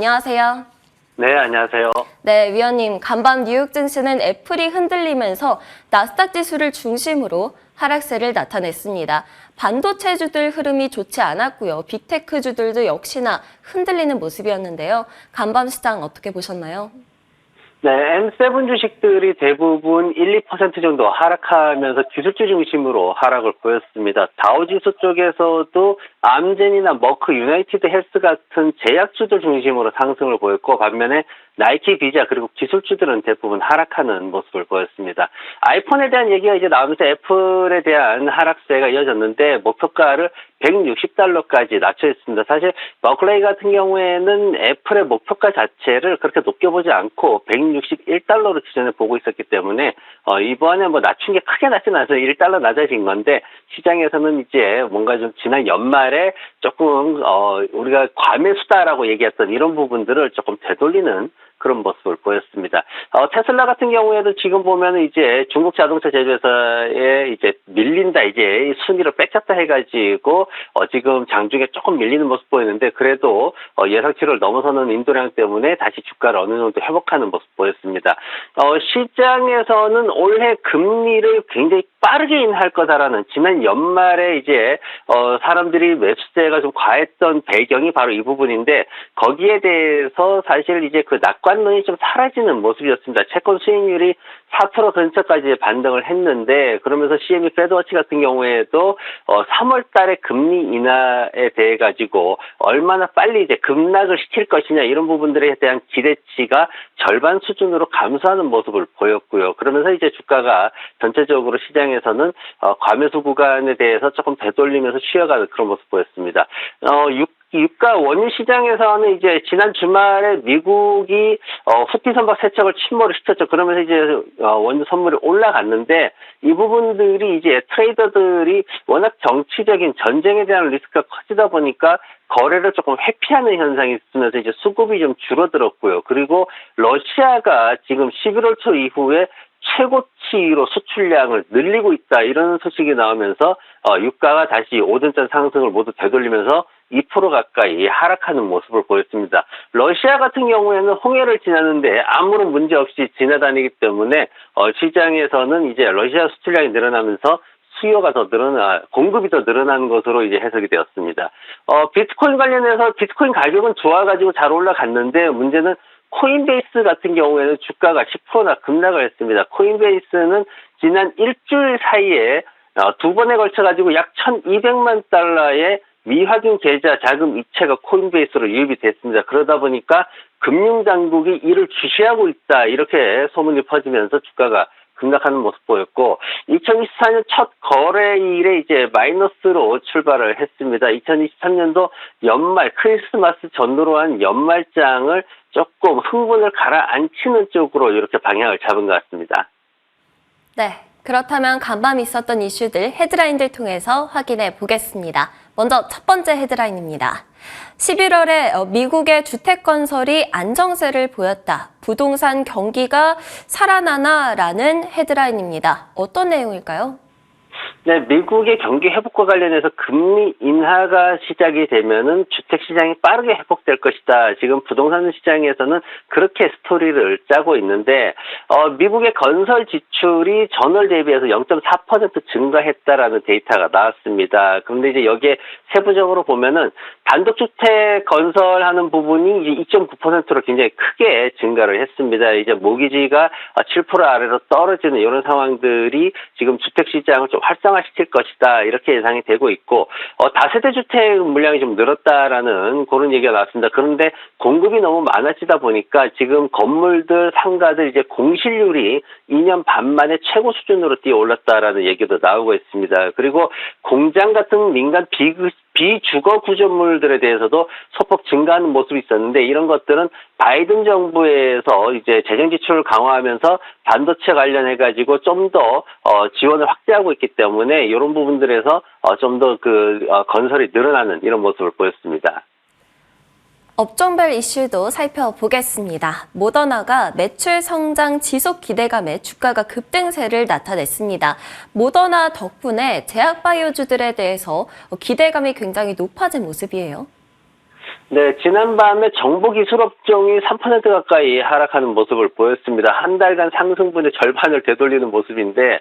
안녕하세요. 네, 안녕하세요. 네, 위원님, 간밤 뉴욕 증시는 애플이 흔들리면서 나스닥 지수를 중심으로 하락세를 나타냈습니다. 반도체주들 흐름이 좋지 않았고요. 빅테크주들도 역시나 흔들리는 모습이었는데요. 간밤 시장 어떻게 보셨나요? 네, M7 주식들이 대부분 1, 2% 정도 하락하면서 기술주 중심으로 하락을 보였습니다. 다우지수 쪽에서도 암젠이나 머크, 유나이티드 헬스 같은 제약주들 중심으로 상승을 보였고, 반면에 나이키, 비자 그리고 기술주들은 대부분 하락하는 모습을 보였습니다. 아이폰에 대한 얘기가 이제 나오면서 애플에 대한 하락세가 이어졌는데 목표가를 $160까지 낮춰 있습니다. 사실 버클레이 같은 경우에는 애플의 목표가 자체를 그렇게 높게 보지 않고 $161로 기존에 보고 있었기 때문에 이번에 뭐 낮춘 게 크게 낮진 않아서 $1 낮아진 건데, 시장에서는 이제 뭔가 좀 지난 연말에 조금 우리가 과매수다라고 얘기했던 이런 부분들을 조금 되돌리는 그런 모습을 보였습니다. 테슬라 같은 경우에도 지금 보면은 이제 중국 자동차 제조회사에 이제 밀린다, 이제 순위를 뺏겼다 해가지고 지금 장중에 조금 밀리는 모습 보이는데, 그래도 예상치를 넘어서는 인도량 때문에 다시 주가를 어느 정도 회복하는 모습 보였습니다. 시장에서는 올해 금리를 굉장히 빠르게 인하할 거다라는, 지난 연말에 이제 사람들이 매수세가 좀 과했던 배경이 바로 이 부분인데, 거기에 대해서 사실 이제 그 낙관론이 좀 사라지는 모습이었습니다. 채권 수익률이 4% 근처까지 반등을 했는데, 그러면서 CME 페드워치 같은 경우에도 3월 달에 금리 인하에 대해 가지고 얼마나 빨리 이제 급락을 시킬 것이냐, 이런 부분들에 대한 기대치가 절반 수준으로 감소하는 모습을 보였고요. 그러면서 이제 주가가 전체적으로 시장에서는 과매수 구간에 대해서 조금 되돌리면서 쉬어가는 그런 모습 보였습니다. 유가 원유 시장에서는 이제 지난 주말에 미국이 후티 선박 세척을 침몰을 시켰죠. 그러면서 이제 원유 선물이 올라갔는데, 이 부분들이 이제 트레이더들이 워낙 정치적인 전쟁에 대한 리스크가 커지다 보니까 거래를 조금 회피하는 현상이 있으면서 이제 수급이 좀 줄어들었고요. 그리고 러시아가 지금 11월 초 이후에 최고치로 수출량을 늘리고 있다, 이런 소식이 나오면서 유가가 다시 5전장 상승을 모두 되돌리면서 2% 가까이 하락하는 모습을 보였습니다. 러시아 같은 경우에는 홍해를 지나는데 아무런 문제 없이 지나다니기 때문에 시장에서는 이제 러시아 수출량이 늘어나면서 수요가 더 공급이 더 늘어나는 것으로 이제 해석이 되었습니다. 비트코인 관련해서 비트코인 가격은 좋아가지고 잘 올라갔는데, 문제는 코인베이스 같은 경우에는 주가가 10%나 급락을 했습니다. 코인베이스는 지난 일주일 사이에 두 번에 걸쳐가지고 약 $1,200만 미확인 계좌 자금 이체가 코인베이스로 유입이 됐습니다. 그러다 보니까 금융당국이 이를 주시하고 있다, 이렇게 소문이 퍼지면서 주가가 급락하는 모습 보였고, 2024년 첫 거래일에 이제 마이너스로 출발을 했습니다. 2023년도 연말 크리스마스 전후로 한 연말장을 조금 흥분을 가라앉히는 쪽으로 이렇게 방향을 잡은 것 같습니다. 네, 그렇다면 간밤 있었던 이슈들 헤드라인들 통해서 확인해 보겠습니다. 먼저 첫 번째 헤드라인입니다. 11월에 미국의 주택 건설이 안정세를 보였다. 부동산 경기가 살아나나라는 헤드라인입니다. 어떤 내용일까요? 네, 미국의 경기 회복과 관련해서 금리 인하가 시작이 되면은 주택 시장이 빠르게 회복될 것이다. 지금 부동산 시장에서는 그렇게 스토리를 짜고 있는데, 미국의 건설 지출이 전월 대비해서 0.4% 증가했다라는 데이터가 나왔습니다. 그런데 이제 여기에 세부적으로 보면은 단독주택 건설하는 부분이 이제 2.9%로 굉장히 크게 증가를 했습니다. 이제 모기지가 7% 아래로 떨어지는 이런 상황들이 지금 주택 시장을 좀 활성화시킬 것이다, 이렇게 예상이 되고 있고, 다세대 주택 물량이 좀 늘었다라는 그런 얘기가 나왔습니다. 그런데 공급이 너무 많아지다 보니까 지금 건물들, 상가들 이제 공실률이 2년 반 만에 최고 수준으로 뛰어 올랐다라는 얘기도 나오고 있습니다. 그리고 공장 같은 민간 비주거 구조물들에 대해서도 소폭 증가하는 모습이 있었는데, 이런 것들은 바이든 정부에서 이제 재정 지출을 강화하면서 반도체 관련해가지고 좀 더 지원을 확대하고 있기 때문에 이런 부분들에서 좀 더 건설이 늘어나는 이런 모습을 보였습니다. 업종별 이슈도 살펴보겠습니다. 모더나가 매출 성장 지속 기대감에 주가가 급등세를 나타냈습니다. 모더나 덕분에 제약바이오주들에 대해서 기대감이 굉장히 높아진 모습이에요. 네, 지난밤에 정보기술업종이 3% 가까이 하락하는 모습을 보였습니다. 한 달간 상승분의 절반을 되돌리는 모습인데,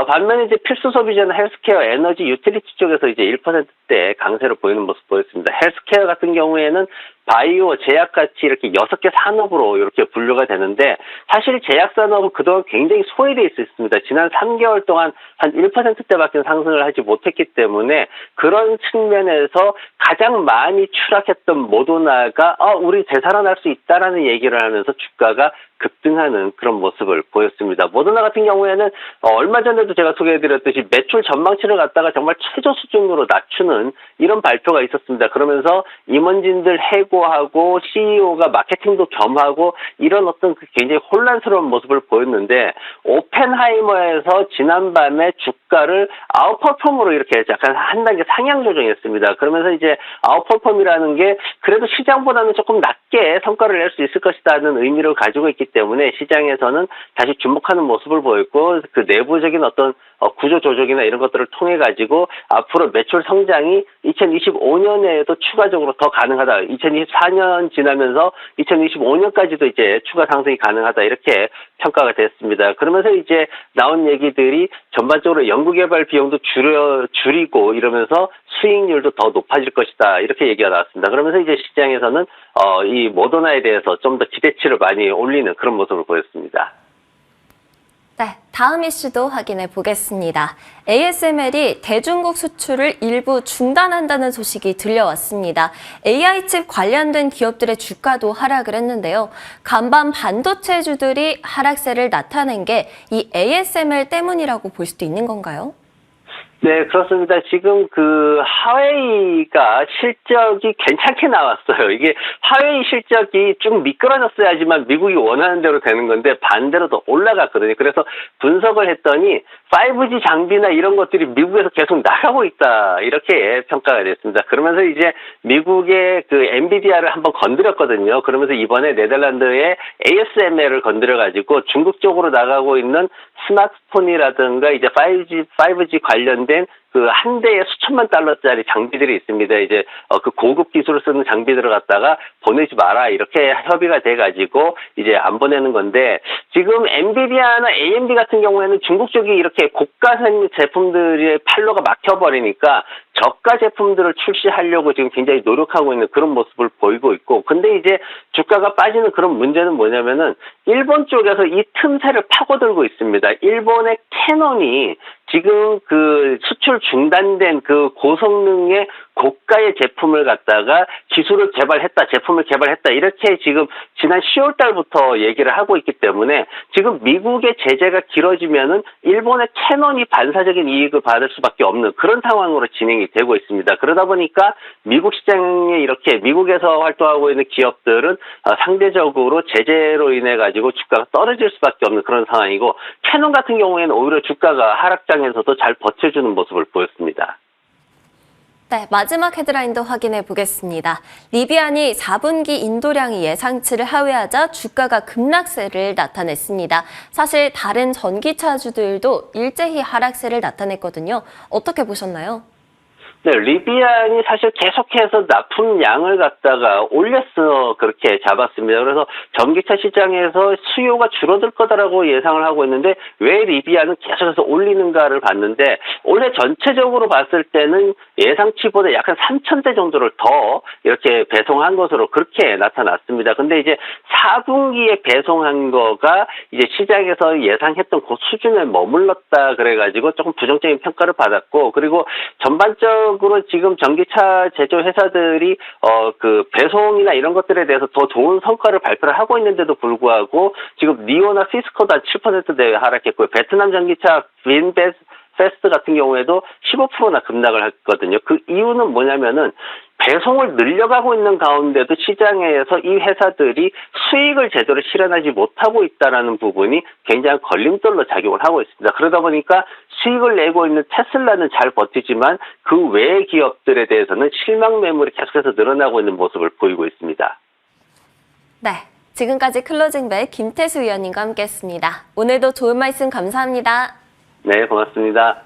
반면에 이제 필수 소비재나 헬스케어, 에너지, 유틸리티 쪽에서 이제 1%대 강세를 보이는 모습 보였습니다. 헬스케어 같은 경우에는 바이오, 제약같이 이렇게 6개 산업으로 이렇게 분류가 되는데, 사실 제약산업은 그동안 굉장히 소외되어 있었습니다. 지난 3개월 동안 한 1%대밖에 상승을 하지 못했기 때문에 그런 측면에서 가장 많이 추락했던 모더나가 우리 되살아날 수 있다라는 얘기를 하면서 주가가 급등하는 그런 모습을 보였습니다. 모더나 같은 경우에는 얼마 전에도 제가 소개해드렸듯이 매출 전망치를 갖다가 정말 최저 수준으로 낮추는 이런 발표가 있었습니다. 그러면서 임원진들 해고하고 CEO가 마케팅도 겸하고 이런 어떤 굉장히 혼란스러운 모습을 보였는데, 오펜하이머에서 지난밤에 주가를 아웃퍼폼으로 이렇게 약간 한 단계 상향 조정했습니다. 그러면서 이제 아웃퍼폼이라는 게 그래도 시장보다는 조금 낮게 성과를 낼 수 있을 것이라는 의미를 가지고 있기 때문에 시장에서는 다시 주목하는 모습을 보였고, 그 내부적인 어떤 구조 조정이나 이런 것들을 통해 가지고 앞으로 매출 성장이 2025년에도 추가적으로 더 가능하다. 2024년 지나면서 2025년까지도 이제 추가 상승이 가능하다. 이렇게 평가가 됐습니다. 그러면서 이제 나온 얘기들이 전반적으로 연구개발 비용도 줄이고 이러면서 수익률도 더 높아질 것이다. 이렇게 얘기가 나왔습니다. 그러면서 이제 시장에서는 이 모더나에 대해서 좀 더 기대치를 많이 올리는 그런 모습을 보였습니다. 네, 다음 이슈도 확인해 보겠습니다. ASML이 대중국 수출을 일부 중단한다는 소식이 들려왔습니다. AI칩 관련된 기업들의 주가도 하락을 했는데요. 간밤 반도체주들이 하락세를 나타낸 게 이 ASML 때문이라고 볼 수도 있는 건가요? 네, 그렇습니다. 지금 그 화웨이가 실적이 괜찮게 나왔어요. 이게 화웨이 실적이 좀 미끄러졌어야지만 미국이 원하는 대로 되는 건데 반대로 더 올라갔거든요. 그래서 분석을 했더니 5G 장비나 이런 것들이 미국에서 계속 나가고 있다. 이렇게 평가가 됐습니다. 그러면서 이제 미국의 그 엔비디아를 한번 건드렸거든요. 그러면서 이번에 네덜란드의 ASML을 건드려가지고 중국 쪽으로 나가고 있는 스마트폰이라든가 이제 5G 관련된 그 한 대에 수천만 달러짜리 장비들이 있습니다. 이제 그 고급 기술을 쓰는 장비들을 갖다가 보내지 마라 이렇게 협의가 돼가지고 이제 안 보내는 건데, 지금 엔비디아나 AMD 같은 경우에는 중국 쪽이 이렇게 고가생 제품들의 판로가 막혀버리니까 저가 제품들을 출시하려고 지금 굉장히 노력하고 있는 그런 모습을 보이고 있고, 근데 이제 주가가 빠지는 그런 문제는 뭐냐면은 일본 쪽에서 이 틈새를 파고들고 있습니다. 일본의 캐논이 지금 그 수출 중단된 그 고성능의 고가의 제품을 갖다가 기술을 개발했다, 제품을 개발했다, 이렇게 지금 지난 10월 달부터 얘기를 하고 있기 때문에 지금 미국의 제재가 길어지면은 일본의 캐논이 반사적인 이익을 받을 수밖에 없는 그런 상황으로 진행이 되고 있습니다. 그러다 보니까 미국 시장에 이렇게 미국에서 활동하고 있는 기업들은 상대적으로 제재로 인해 가지고 주가가 떨어질 수밖에 없는 그런 상황이고, 캐논 같은 경우에는 오히려 주가가 하락장에서도 잘 버텨주는 모습을 보였습니다. 네, 마지막 헤드라인도 확인해 보겠습니다. 리비안이 4분기 인도량이 예상치를 하회하자 주가가 급락세를 나타냈습니다. 사실 다른 전기차주들도 일제히 하락세를 나타냈거든요. 어떻게 보셨나요? 네, 리비안이 사실 계속해서 납품량을 갖다가 올려서 그렇게 잡았습니다. 그래서 전기차 시장에서 수요가 줄어들 거다라고 예상을 하고 있는데 왜 리비안은 계속해서 올리는가를 봤는데, 올해 전체적으로 봤을 때는 예상치보다 약간 3,000대 정도를 더 이렇게 배송한 것으로 그렇게 나타났습니다. 근데 이제 4분기에 배송한 거가 이제 시장에서 예상했던 그 수준에 머물렀다 그래가지고 조금 부정적인 평가를 받았고, 그리고 전반적으로 지금 전기차 제조 회사들이 그 배송이나 이런 것들에 대해서 더 좋은 성과를 발표를 하고 있는데도 불구하고 지금 니오나 시스코도 7%대 하락했고요. 베트남 전기차 빈베스트 같은 경우에도 15%나 급락을 했거든요. 그 이유는 뭐냐면은 배송을 늘려가고 있는 가운데도 시장에서 이 회사들이 수익을 제대로 실현하지 못하고 있다는 부분이 굉장히 걸림돌로 작용을 하고 있습니다. 그러다 보니까 수익을 내고 있는 테슬라는 잘 버티지만 그 외의 기업들에 대해서는 실망 매물이 계속해서 늘어나고 있는 모습을 보이고 있습니다. 네, 지금까지 클로징벨 김태수 위원님과 함께했습니다. 오늘도 좋은 말씀 감사합니다. 네, 고맙습니다.